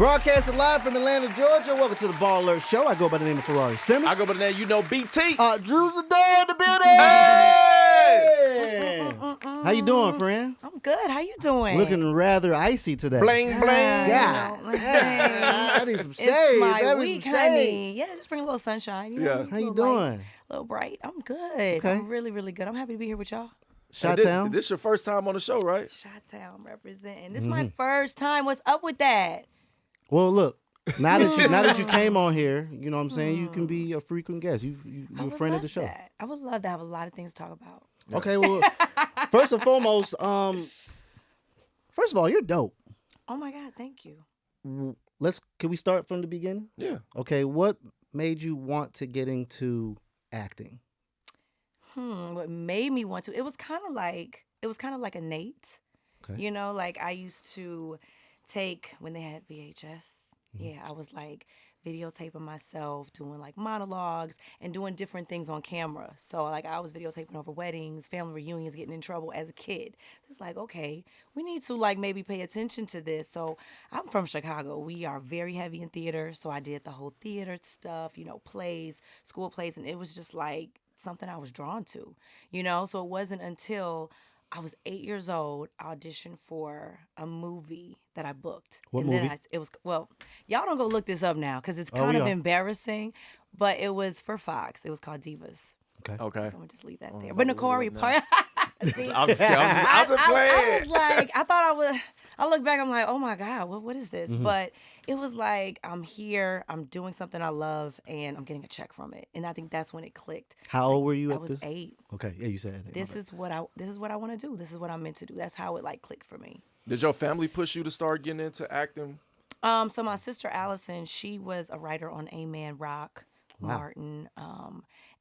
Broadcasting live from Atlanta, Georgia. Welcome to the BallerAlert show. I go by the name of Ferrari. Simmons. I go by the name, BT. Drew Sidora in the building. Hey! How you doing, friend? I'm good. How you doing? Looking rather icy today. Bling, bling. Yeah. I need some shade. It's my Baby, week, some shade. honey. Yeah, just bring a little sunshine. You know, Yeah. How you a little light, doing? a little bright. I'm good. Okay. I'm really, really good. I'm happy to be here with y'all. Chi-Town? This your first time on the show, right? Chi-Town representing. This is my first time. What's up with that? Well, look. Now that you came on here, you know what I'm saying, you can be a frequent guest. You're a friend of the show. That. I would love to have a lot of things to talk about. Okay, well, first and foremost, first of all, you're dope. Oh my God, thank you. Can we start from the beginning? Yeah. Okay, what made you want to get into acting? What made me want to? It was kind of like innate. Okay. You know, like I used to take when they had VHS. Yeah, I was like videotaping myself, doing like monologues and doing different things on camera. So like I was videotaping over weddings, family reunions, getting in trouble as a kid. It's like, okay, we need to like maybe pay attention to this. So I'm from Chicago. We are very heavy in theater. So I did the whole theater stuff, you know, plays, school plays. And it was just like something I was drawn to, you know? So it wasn't until I was 8 years old, auditioned for a movie that I booked. What and movie? Then y'all don't go look this up now because it's kind of embarrassing, but it was for Fox. It was called Divas. Okay. So I'm going to just leave that there. I'm But about to look it Nicori up part. I'm just playing. I was like, I look back, I'm like, oh my God, what is this? But it was like, I'm here, I'm doing something I love, and I'm getting a check from it. And I think that's when it clicked. How old were you I at was this? 8. Okay, yeah, you said that. This is what I want to do. This is what I'm meant to do. That's how it like clicked for me. Did your family push you to start getting into acting? So my sister Allison, she was a writer on A-Man Rock, Martin,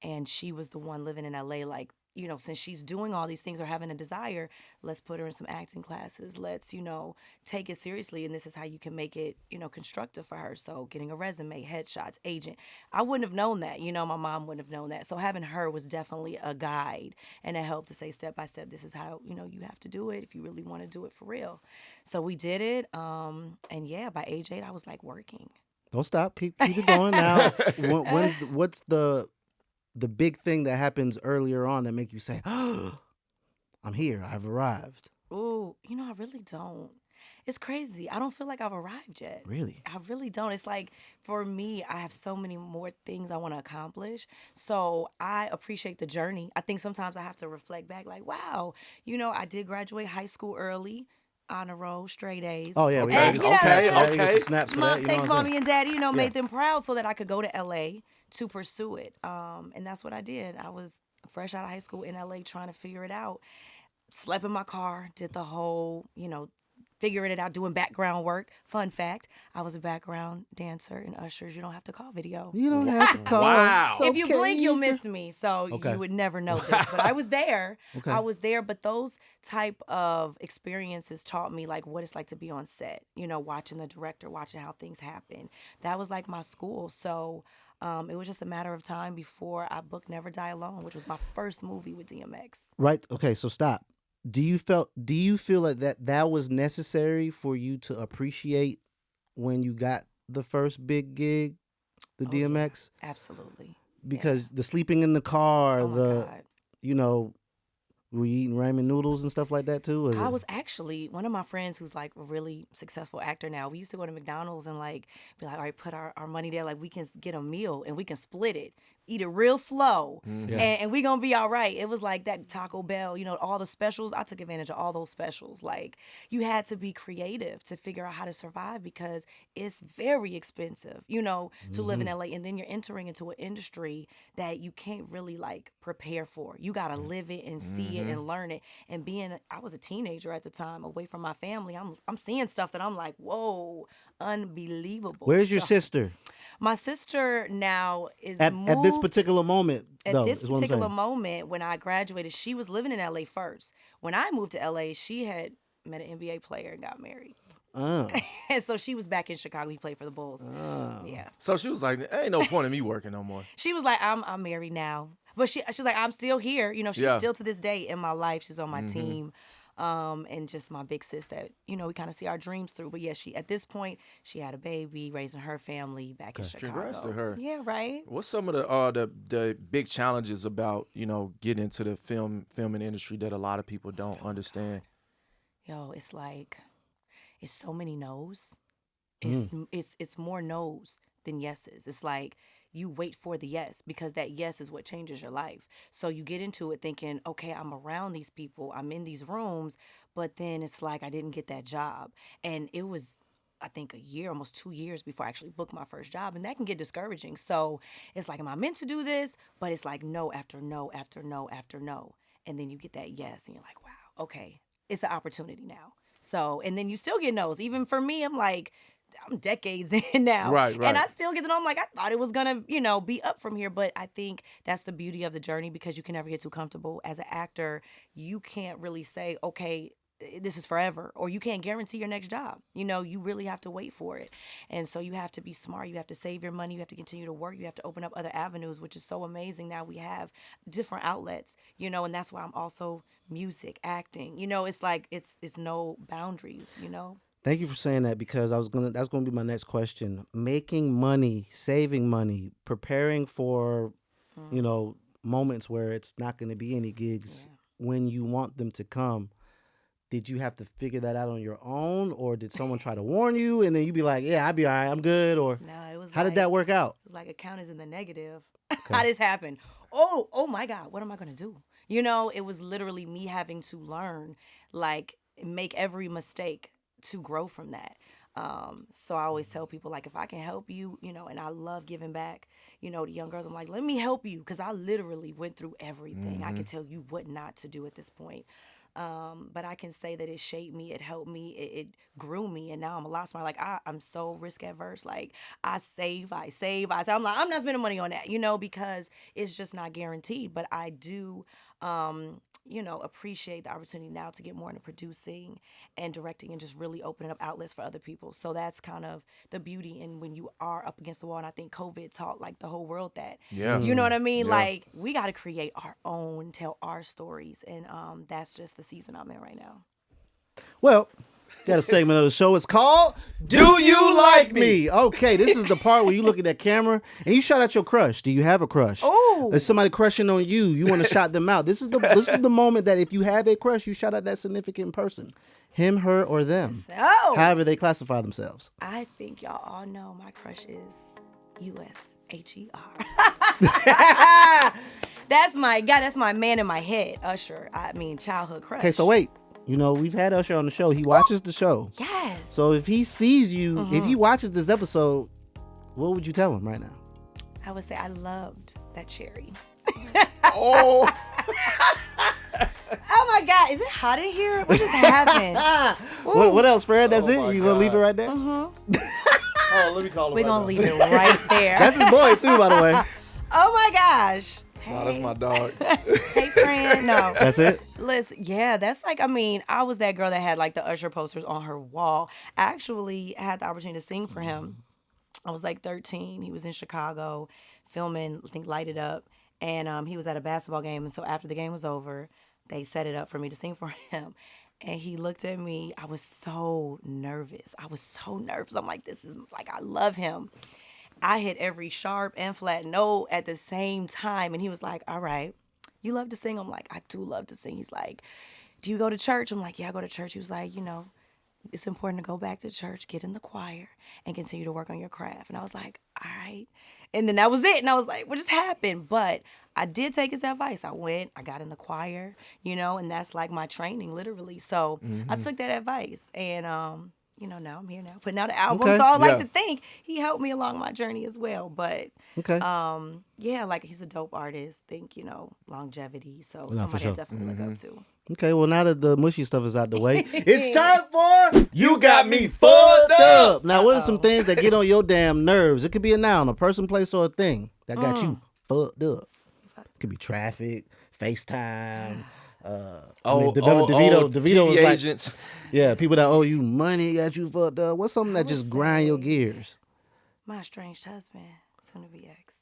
and she was the one living in LA. Like, you know, since she's doing all these things or having a desire, let's put her in some acting classes. Let's, you know, take it seriously. And this is how you can make it, you know, constructive for her. So getting a resume, headshots, agent. I wouldn't have known that. You know, my mom wouldn't have known that. So having her was definitely a guide and a help to say step by step, this is how, you know, you have to do it if you really want to do it for real. So we did it. And yeah, by age 8, I was like working. Don't stop. Keep it going. Now, what's the big thing that happens earlier on that make you say, oh, I'm here, I've arrived? Ooh, you know, I really don't. It's crazy. I don't feel like I've arrived yet. Really? I really don't. It's like, for me, I have so many more things I want to accomplish. So I appreciate the journey. I think sometimes I have to reflect back like, wow, you know, I did graduate high school early. Honor roll, straight A's. Oh, yeah. Okay, We okay. get some snaps for that. You know Thanks, what I'm mommy and daddy, you know, Yeah. made them proud so that I could go to LA to pursue it. And that's what I did. I was fresh out of high school in LA trying to figure it out. Slept in my car, did the whole, you know, figuring it out, doing background work. Fun fact, I was a background dancer in Usher's You Don't Have to Call video. You don't have to call. Wow. It's If you okay. blink, you'll miss me. So Okay. you would never know this. But I was there. Okay. I was there. But those type of experiences taught me like what it's like to be on set. You know, watching the director, watching how things happen. That was like my school. So it was just a matter of time before I booked Never Die Alone, which was my first movie with DMX. Right. Okay, so stop. Do you feel like that was necessary for you to appreciate when you got the first big gig, the Oh, DMX? Yeah, absolutely. Because the sleeping in the car, Oh my God. you know, were you eating ramen noodles and stuff like that too? I was actually, one of my friends who's like a really successful actor now, we used to go to McDonald's and like be like, all right, put our money there, like we can get a meal and we can split it, eat it real slow, and we gonna be all right. It was like that Taco Bell, you know, all the specials. I took advantage of all those specials. Like you had to be creative to figure out how to survive because it's very expensive, you know, to live in LA. And then you're entering into an industry that you can't really like prepare for. You gotta live it and see it and learn it. And I was a teenager at the time, away from my family. I'm seeing stuff that I'm like, whoa, unbelievable. Where's your So- sister? My sister now is At this moved- particular moment, At though, this is what I'm particular saying. moment, when I graduated, she was living in LA first. When I moved to LA, she had met an NBA player and got married. Oh. And so she was back in Chicago. He played for the Bulls. Oh. Yeah. So she was like, ain't no point in me working no more. She was like, I'm married now. But she's like, I'm still here. You know, she's Yeah. still to this day in my life. She's on my team. and just my big sis that, we kind of see our dreams through. But yeah, at this point, she had a baby, raising her family back in Chicago. Congrats to her. Yeah, right. What's some of the big challenges about, getting into the filming industry that a lot of people don't understand? Yo, it's like, it's so many no's. It's more no's than yeses. It's like you wait for the yes because that yes is what changes your life. So you get into it thinking, okay, I'm around these people, I'm in these rooms, but then it's like I didn't get that job. And it was, I think, a year, almost 2 years before I actually booked my first job. And that can get discouraging. So it's like, am I meant to do this? But it's like no after no after no after no. And then you get that yes and you're like, wow, okay, it's an opportunity now. So, and then you still get no's. Even for me, I'm decades in now. Right. And I still get the no. I'm like, I thought it was going to, be up from here. But I think that's the beauty of the journey because you can never get too comfortable. As an actor, you can't really say, okay, this is forever, or you can't guarantee your next job. You really have to wait for it. And so you have to be smart. You have to save your money. You have to continue to work. You have to open up other avenues, which is so amazing. Now we have different outlets, and that's why I'm also music, acting. It's like, it's no boundaries, Thank you for saying that because that's gonna be my next question. Making money, saving money, preparing for, moments where it's not going to be any gigs when you want them to come. Did you have to figure that out on your own, or did someone try to warn you and then you be like, yeah, I'll be all right, I'm good? Or no, it was how did that work out? It was like account is in the negative. How this happened? Oh my God, what am I gonna do? It was literally me having to learn, like make every mistake to grow from that. So I always tell people, like, if I can help you, and I love giving back, to young girls, I'm like, let me help you. Cause I literally went through everything. I can tell you what not to do at this point. But I can say that it shaped me, it helped me, it grew me, and now I'm a lot smarter. Like I'm so risk adverse. Like I save. I'm like, I'm not spending money on that, because it's just not guaranteed. But I do, appreciate the opportunity now to get more into producing and directing and just really opening up outlets for other people. So that's kind of the beauty in when you are up against the wall. And I think COVID taught like the whole world that. Yeah. You know what I mean? Yeah. Like we got to create our own, tell our stories. And that's just the season I'm in right now. Well, got a segment of the show. It's called Do You Like Me? Okay, this is the part where you look at that camera and you shout out your crush. Do you have a crush? Oh, Is somebody crushing on you? You want to shout them out. This is the moment that if you have a crush, you shout out that significant person. Him, her, or them. oh. However they classify themselves. I think y'all all know my crush is USHER. That's my guy. That's my man in my head, Usher. I mean, childhood crush. Okay, so wait. We've had Usher on the show. He watches the show. Yes. So if he sees you, if he watches this episode, what would you tell him right now? I would say I loved that cherry. Oh. Oh my God, is it hot in here? What just happened? What else, Fred? That's Oh it? my You gonna leave it God. right there? Oh, let me call him. We're gonna leave it right there. That's his boy too, by the way. Oh my gosh. No, that's my dog. Hey, friend. No. That's it? Listen, yeah, that's like, I was that girl that had like the Usher posters on her wall. I actually had the opportunity to sing for him. I was like 13. He was in Chicago filming, I think, Light It Up. And he was at a basketball game. And so after the game was over, they set it up for me to sing for him. And he looked at me. I was so nervous. I'm like, this is like, I love him. I hit every sharp and flat note at the same time. And he was like, all right, you love to sing? I'm like, I do love to sing. He's like, do you go to church? I'm like, yeah, I go to church. He was like, it's important to go back to church, get in the choir, and continue to work on your craft. And I was like, all right. And then that was it. And I was like, what just happened? But I did take his advice. I went, I got in the choir, and that's like my training, literally. So I took that advice. And, now I'm here now, putting out an album. Okay. So I like Yeah. to think he helped me along my journey as well. But, Okay. yeah, like he's a dope artist. Think, longevity. So for somebody sure. I definitely look up to. Okay, well, now that the mushy stuff is out the way, it's time for You Got Me Fucked Up. Now, what are some things that get on your damn nerves? It could be a noun, a person, place, or a thing that got you fucked up. It could be traffic, FaceTime. DeVito TV was like, agents. yeah, people that owe you money got you fucked up. What's something that would just grind your say- gears? My estranged husband, soon to be ex.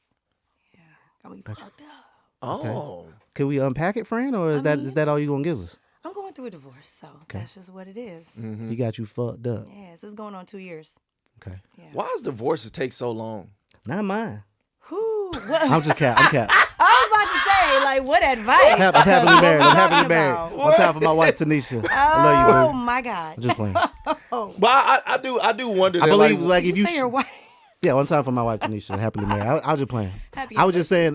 Yeah, got me fucked up. Oh. Can we unpack it, friend, or is that all you gonna give us? I'm going through a divorce, so that's just what it is. He got you fucked up. Yes, it's going on 2 years. Okay. Yeah. Why does divorces take so long? Not mine. Whew, I'm just capping. I'm capping. I was about to say, like, what advice? I'm happily married. I'm happily Talking married. about? One time for my wife Tanisha. I love you, Oh boo. my God. I'm just playing. But I do wonder. I that, believe like Did if you you say your wife? yeah, one time for my wife Tanisha, happily married. I was just playing. Happy I was just saying,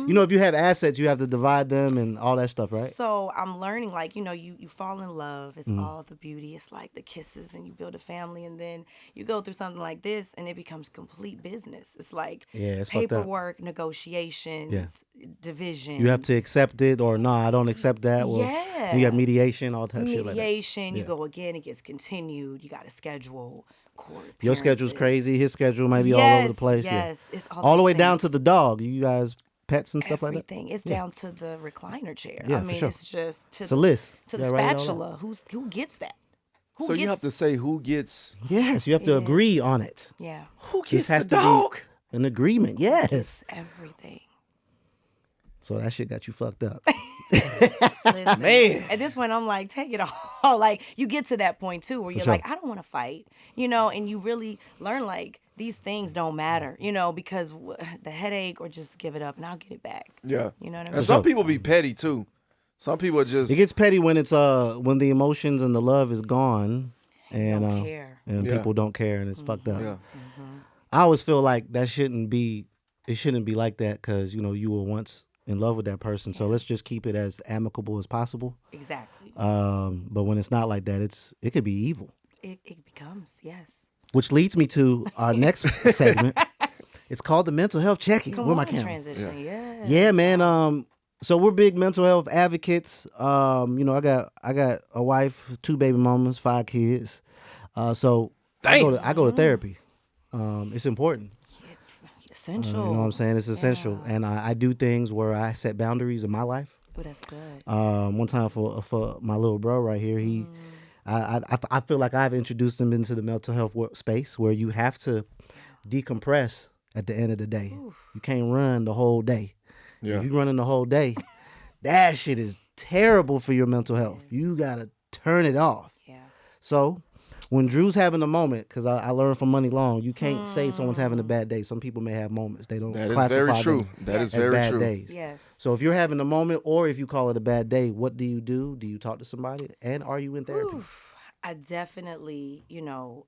you know, if you have assets, you have to divide them and all that stuff, right? So I'm learning, like, you know, you fall in love. It's all the beauty. It's like the kisses, and you build a family, and then you go through something like this, and it becomes complete business. It's like It's fucked up. paperwork, negotiations, division. You have to accept it or no, I don't accept that. Well, Yeah. you got mediation, all type of shit like that. mediation. You Yeah. go again, it gets continued. You got to schedule court. Your schedule's appearances. crazy. His schedule might be all over the place. Yes, Yeah. it's All the these way down to things. the dog. You guys pets and stuff like that. Everything. It's down to the recliner chair. Yeah, I for mean, sure. it's just to It's a list. to You the gotta write it all spatula. Who gets that? Who So gets, you have to say who gets Yes, you have to agree on it. yeah, who This gets the has to be dog. an agreement. Yes. it's everything. So that shit got you fucked up. Listen, Man. at this point, I'm like, take it all. Like, you get to that point too, where you're sure. like, I don't want to fight, you know, and you really learn like these things don't matter, you know, because the headache, or just give it up and I'll get it back. Yeah. You know what I mean? And some sure. people be petty too. Some people are just It gets petty when it's when the emotions and the love is gone and Don't care. and Yeah. people don't care and it's fucked up. yeah. I always feel like that shouldn't be like that because you know you were once in love with that person. So let's just keep it as amicable as possible. Exactly. But when it's not like that, it could be evil. It becomes, yes. Which leads me to our next segment. It's called the mental health check-in. Come Where my on, camera? transition. Yeah. Yeah, man. So we're big mental health advocates. You know, I got a wife, 2 baby mamas, 5 kids. So I go to therapy. It's important. Essential. You know what I'm saying? It's essential. And I do things where I set boundaries in my life. Oh, that's good. One time for my little bro right here, I feel like I've introduced him into the mental health space where you have to decompress at the end of the day. You can't run the whole day. Yeah. If you're running the whole day, that shit is terrible for your mental health. You gotta turn it off. Yeah. So when Drew's having a moment, because I learned from Money Long, you can't say someone's having a bad day. Some people may have moments. They don't That is classify very true. them That is as very bad true. days. Yes. So if you're having a moment, or if you call it a bad day, what do you do? Do you talk to somebody? And are you in therapy? I definitely, you know,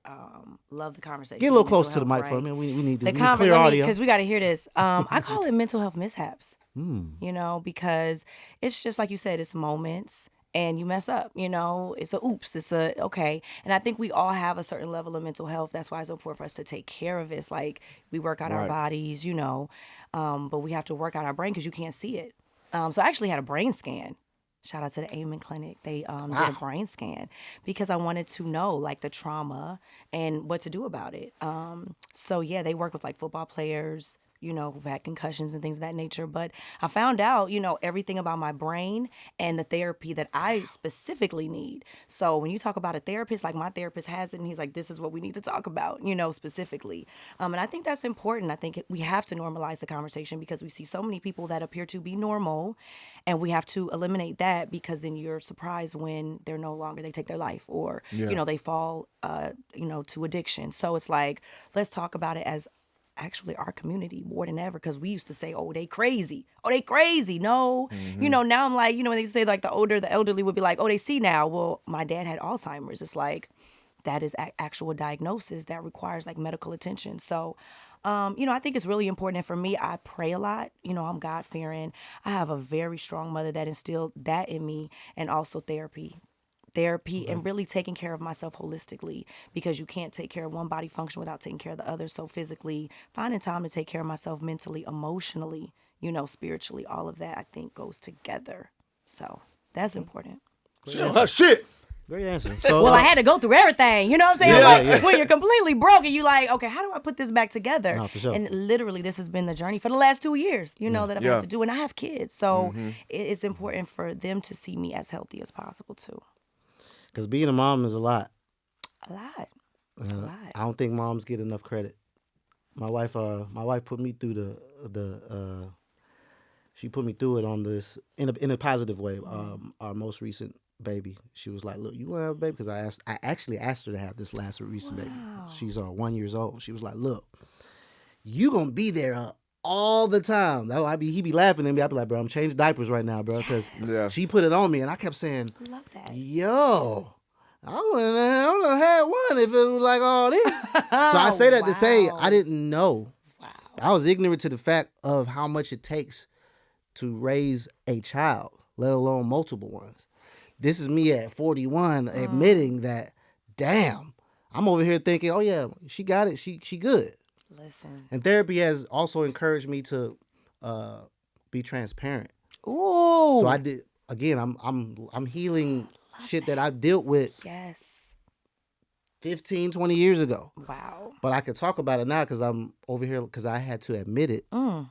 love the conversation. Get a little mental close to the health, mic for right? me. We need to The we need clear audio. because we got to hear this. I call it mental health mishaps. You know, because it's just like you said, it's moments. And you mess up, you know, it's a oops, it's a okay. And I think we all have a certain level of mental health. That's why it's important for us to take care of it. It's like we work out our Right. bodies, you know, but we have to work out our brain because you can't see it. So I actually had a brain scan. Shout out to the Amen Clinic. They did a brain scan because I wanted to know like the trauma and what to do about it. So yeah, they work with like football players, you know, who've had concussions and things of that nature. But I found out, you know, everything about my brain and the therapy that I specifically need. So when you talk about a therapist, like my therapist has it, and he's like, this is what we need to talk about, you know, specifically. And I think that's important. I think we have to normalize the conversation because we see so many people that appear to be normal, and we have to eliminate that because then you're surprised when they're no longer, they take their life or, you know, they fall, you know, to addiction. So it's like, let's talk about it as actually our community more than ever, because we used to say, oh, they crazy. No, you know, now I'm like, you know, when they say like the elderly would be like, oh, they see now. Well, my dad had Alzheimer's. It's like that is actual diagnosis that requires like medical attention. So you know, I think it's really important. And for me, I pray a lot. You know, I'm God fearing. I have a very strong mother that instilled that in me, and also therapy and really taking care of myself holistically, because you can't take care of one body function without taking care of the other. So physically, finding time to take care of myself mentally, emotionally, you know, spiritually, all of that I think goes together. So that's important. She on her shit. Great answer. So, Well, I had to go through everything. You know what I'm saying? Yeah, Like, yeah. when you're completely broke and you like, okay, how do I put this back together? No, for sure. And literally, this has been the journey for the last 2 years, you know, that I've Yeah. had to do. And I have kids. So it's important for them to see me as healthy as possible, too. because being a mom is a lot. A lot. I don't think moms get enough credit. My wife put me through she put me through it on this in a positive way. Our most recent baby. She was like, look, you want to have a baby? Because I actually asked her to have this last recent baby. She's 1 year old. She was like, look, you going to be there all the time. He be laughing at me. I'd be like, bro, I'm changing diapers right now, bro. Because she put it on me. And I kept saying, Love that. yo, I wouldn't have had one if it was like all this. So I say that to say I didn't know. Wow. I was ignorant to the fact of how much it takes to raise a child, let alone multiple ones. This is me at 41 admitting that, damn, I'm over here thinking, oh yeah, she got it. She good. Listen. And therapy has also encouraged me to be transparent. Ooh. So I did. Again, I'm healing shit that I dealt with. Yes. 15, 20 years ago. Wow. But I could talk about it now because I'm over here because I had to admit it. I'm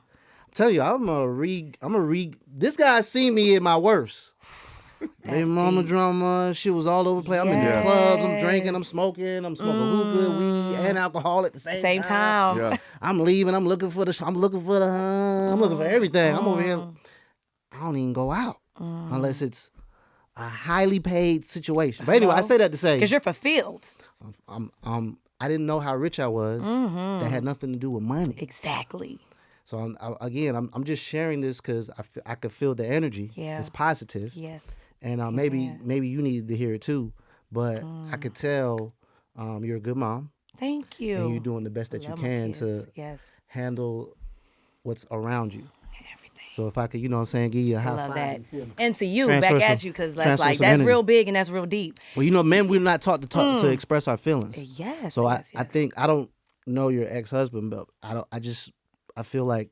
telling you, I'm gonna read. This guy seen me at my worst. Baby mama drama, shit was all over the place. I'm in the clubs, I'm drinking, I'm smoking hookah, weed, and alcohol at the same time. Yeah. I'm leaving. I'm looking for everything. I'm over here. I don't even go out unless it's a highly paid situation. But anyway, I say that to say because you're fulfilled. I didn't know how rich I was. That had nothing to do with money. Exactly. So I'm just sharing this because I could feel the energy. Yeah. It's positive. Yes. And maybe you needed to hear it too. But I could tell you're a good mom. Thank you. And you're doing the best that you can to handle what's around you. Everything. So if I could, you know what I'm saying, give you a high five. I love that. And to you, Transfer back at some- you, because transfer that's some energy. real big and that's real deep. Well, you know, men, we're not taught to express our feelings. Yes. So yes, I think, I don't know your ex-husband, but I feel like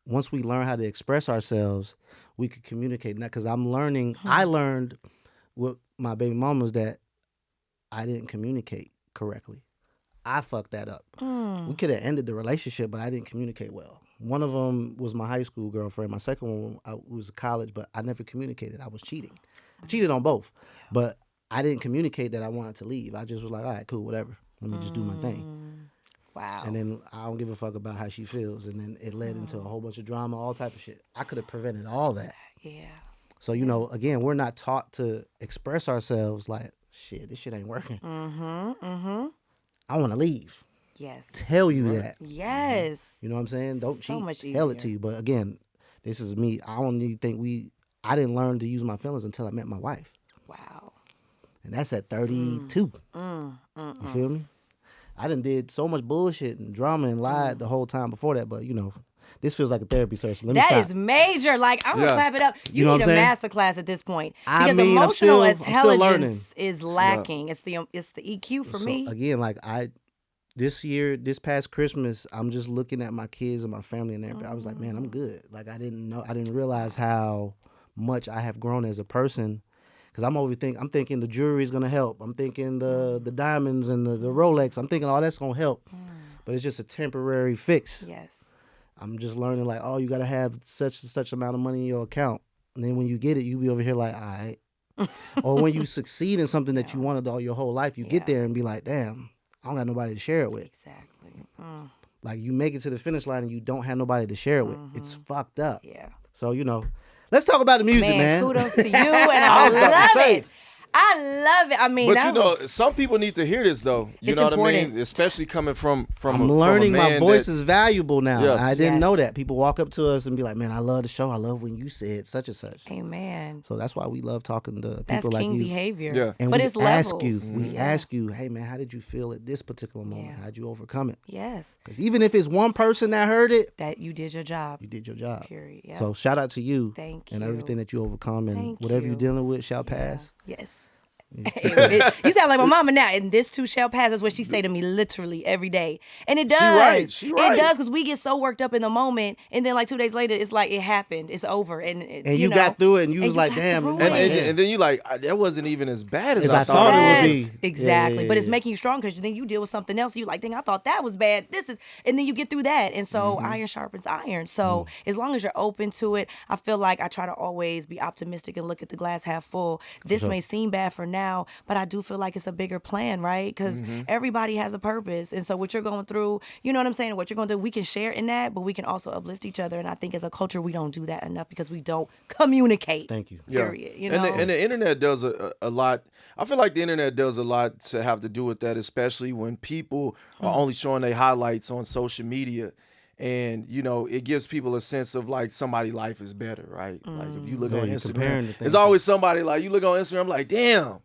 once we learn how to express ourselves, we could communicate. Now, because I learned with my baby mamas that I didn't communicate correctly. I fucked that up. We could have ended the relationship, but I didn't communicate well. One of them was my high school girlfriend. My second one was college, but I never communicated. I was cheating. I cheated on both, but I didn't communicate that I wanted to leave. I just was like, all right, cool, whatever. Let me just do my thing. Wow. And then I don't give a fuck about how she feels. And then it led into a whole bunch of drama, all type of shit. I could have prevented all that. Yeah. So, you know, again, we're not taught to express ourselves like, shit, this shit ain't working. I want to leave. Yes. Tell you that. Yes. You know what I'm saying? Don't So cheat. much Tell it easier. to you. But again, this is me. I don't even think I didn't learn to use my feelings until I met my wife. Wow. And that's at 32. You feel me? I done did so much bullshit and drama and lied the whole time before that. But, you know, this feels like a therapy session. Let me That stop. is major. Like, I'm going to clap it up. You know need what a I'm saying? master class at this point. I Because mean, I'm emotional still intelligence is lacking. It's the EQ for So, me. again, like this past Christmas, I'm just looking at my kids and my family and everything. I was like, man, I'm good. Like, I didn't realize how much I have grown as a person. Because I'm thinking the jewelry is going to help. I'm thinking the diamonds and the Rolex. I'm thinking all that's going to help. But it's just a temporary fix. Yes. I'm just learning like, oh, you got to have such and such amount of money in your account. And then when you get it, you be over here like, all right. Or when you succeed in something that you wanted all your whole life, you get there and be like, damn, I don't got nobody to share it with. Exactly. Like you make it to the finish line and you don't have nobody to share it with. It's fucked up. Yeah. So, you know, let's talk about the music, man. Kudos to you, and I was about to love say. it. I love it. I mean, But that you know, was- some people need to hear this though. You It's know what I important. mean? Especially coming from I'm learning from a my man voice that- is valuable now. Yeah. I didn't know Yes. that. People walk up to us and be like, man, I love the show. I love when you said such and such. Amen. So that's why we love talking to people That's like king you. behavior. Yeah. And but we it's ask levels. you, we ask you, hey man, how did you feel at this particular moment? Yeah. How'd you overcome it? Yes. Because even if it's one person that heard it, That you did your job. you did your job. Period. Yeah. So shout out to you. Thank and you. everything that you overcome and Thank whatever you. you're dealing with shall pass. Yes. You sound like my mama now, and this too shall pass. That's what she say to me literally every day, and it does. She right. It does because we get so worked up in the moment, and then like 2 days later, it's like it happened, it's over, and you got through it, and you was like, got damn, through and- it. And then you like, that wasn't even as bad as As I I thought thought it it would Yes, be. exactly. Yeah, But it's yeah. making you strong because then you deal with something else. You like, dang, I thought that was bad. This is, and then you get through that. And so iron sharpens iron. So as long as you're open to it, I feel like I try to always be optimistic and look at the glass half full. This may seem bad for now, now, but I do feel like it's a bigger plan, right? Because everybody has a purpose. And so what you're going through, you know what I'm saying? What you're going through, we can share in that, but we can also uplift each other. And I think as a culture, we don't do that enough because we don't communicate. Thank you. Period. You know? And the internet does a lot. I feel like the internet does a lot to have to do with that, especially when people are only showing their highlights on social media. And, you know, it gives people a sense of like somebody's life is better, right? Like if you look on Instagram, there's always somebody like you look on Instagram like, damn,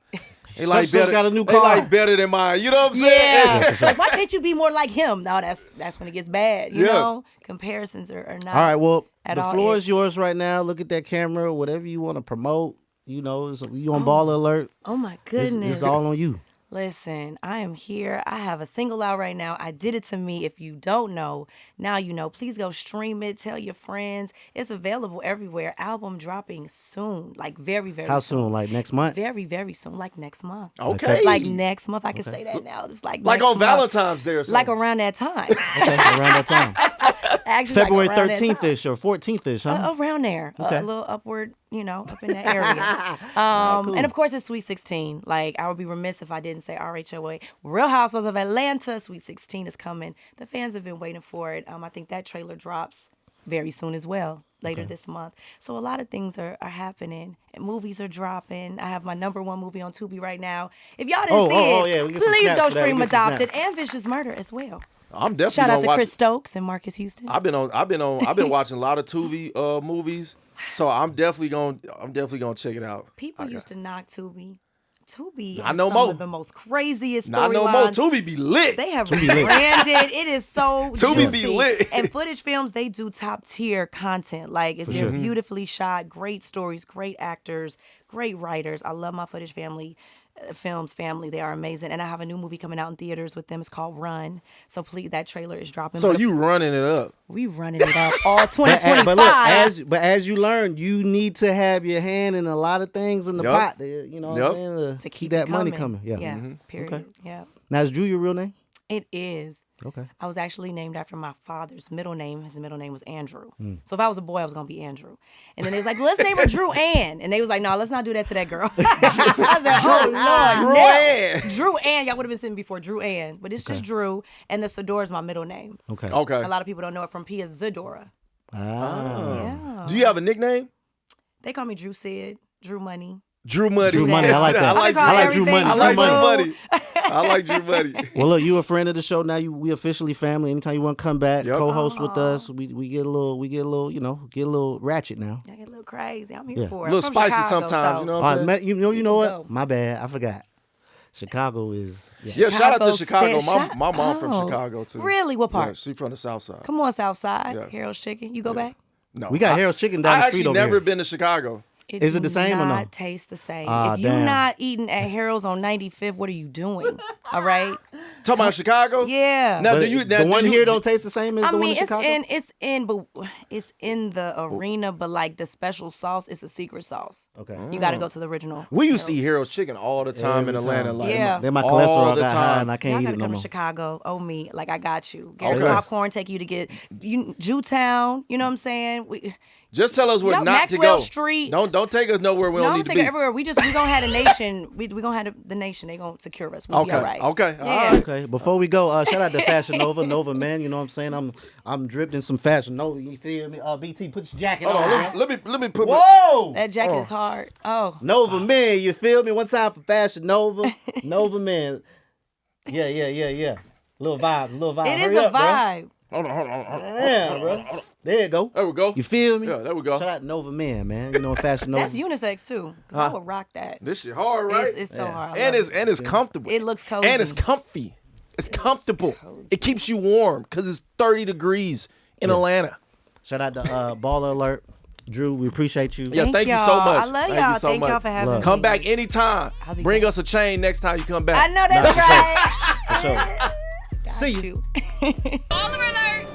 they like better, got a new they car. like better than mine. You know what I'm saying? Yeah. Like, why can't you be more like him? No, that's when it gets bad. You know, comparisons are not. All right, well, the all floor it. is yours right now. Look at that camera, whatever you want to promote. You know, you on BallerAlert. Oh my It's, goodness. it's all on you. Listen, I am here. I have a single out right now. I Did It To Me. If you don't know, now you know. Please go stream it. Tell your friends. It's available everywhere. Album dropping soon. Like very, very How soon. soon? Like next month? Very, very soon. Like next month. Okay. Like next month. I can say that now. It's like Like next on month. Valentine's Day or something. Like around that time. Okay, around that time. Actually, February like around that 13th time. ish or 14th ish, huh? Around there. Okay. A little upward, you know, up in that area. Cool. And of course, it's Sweet 16. Like, I would be remiss if I didn't say RHOA. Real Housewives of Atlanta, Sweet 16 is coming. The fans have been waiting for it. I think that trailer drops very soon as well, later this month. So a lot of things are happening. And movies are dropping. I have my #1 movie on Tubi right now. If y'all didn't see yeah, we it, get some please snaps go for that. We stream get some Adopted snaps. and Vicious Murder as well. I'm definitely Shout out gonna to watch. Chris Stokes and Marcus Houston. I've been watching a lot of Tubi movies, so I'm definitely gonna check it out. People used to knock Tubi. Tubi Not has no some more. of the most craziest Not no more. storylines. Tubi be lit. They have rebranded. It is so Tubi be juicy. lit. And Footage Films, they do top tier content. Like they're beautifully shot, great stories, great actors, great writers. I love my Footage Films family. They are amazing. And I have a new movie coming out in theaters with them. It's called Run. So please, that trailer is dropping. So But you running it up? we running it up all 2025. But look, as you learn, you need to have your hand in a lot of things in the Yup. pot. You know what I'm saying? to keep it that money coming. Yeah. Yeah. Period. Okay. Yeah. Now, is Drew your real name? It is. Okay. I was actually named after my father's middle name. His middle name was Andrew. Hmm. So if I was a boy, I was going to be Andrew. And then they was like, let's name her Drew Ann. And they was like, no, let's not do that to that girl. I said, oh, Lord. Drew Ann. Drew Ann. Y'all would have been sitting before Drew Ann. But it's just Drew. And the Sidora is my middle name. Okay. Okay. A lot of people don't know it from P as Sidora. Yeah. Do you have a nickname? They call me Drew Sid, Drew Money. Drew Money. Drew Money. I like that. I like I like Drew everything Money. I like Drew Drew Money. Money. I like Drew Money. Well, look, you a friend of the show now. We officially family. Anytime you want to come back, Yep. co-host with us, we get a little, you know, get a little ratchet now. I get a little crazy. I'm here Yeah. for A it. little I'm from spicy Chicago, sometimes, so- you know All what I'm right, saying? you know what? Go. My bad. I forgot. Chicago is. Yeah. Yeah, shout out to Chicago Chicago. stand- My mom from Oh. Chicago too. Really? What part? Yeah, she from the South Side. Come on, Southside. Yeah. Harold's Chicken. You go back? No, We got Harold's Chicken down the I street actually over never here. been to Chicago. Is it the same or no? Not taste the same. Ah, if you're damn. not eating at Harold's on 95th, what are you doing? All right. Talking about Chicago? Yeah. Now, But do you? Now, the do one you- here don't taste the same as I the one mean, in Chicago? it's in the arena, but like the special sauce is a secret sauce. Okay. You got to go to the original. We used to eat Harold's Chicken all the time in Every Atlanta. time. Like, Yeah. Then my all cholesterol the got high time. and I Y'all can't eat gotta it no come to more. Chicago. Oh me, like I got you. Get Okay. popcorn. Take you to get Jewtown. You know what I'm saying? Just tell us where No, not to Maxwell go. Street. Don't take us nowhere we No, don't I'm need to taking be. everywhere. We gonna have the nation. We gonna have the nation. They gonna secure us. We'll be Okay. all right. Okay. Yeah. All right. Okay, before we go, shout out to FashionNova, Nova man. You know what I'm saying? I'm dripped in some FashionNova. You feel me? BT, put your jacket Hold on. on. man. Let me put. Whoa! That jacket is hard. Oh. Nova man, you feel me? One time for FashionNova, Nova man. Yeah. Little vibes. It is Hurry a up, bro. vibe. Hold on. Yeah, bro. There you go. There we go. You feel me? Yeah, there we go. Shout out Nova man. You know FashionNova. That's unisex too. 'Cause I would rock that. This shit hard, right? It's so hard. I and love it's comfortable. It looks cozy. And it's comfy. It's comfortable. It keeps you warm because it's 30 degrees in Atlanta. Shout out to BallerAlert, Drew. We appreciate you. Yeah, thank you so y'all. much. I love Thank y'all. you so Thank y'all much. for having me. Come back anytime. I'll be Bring back. us a chain next time you come back. I know that's right. For sure. Got See you. you. Baller alert!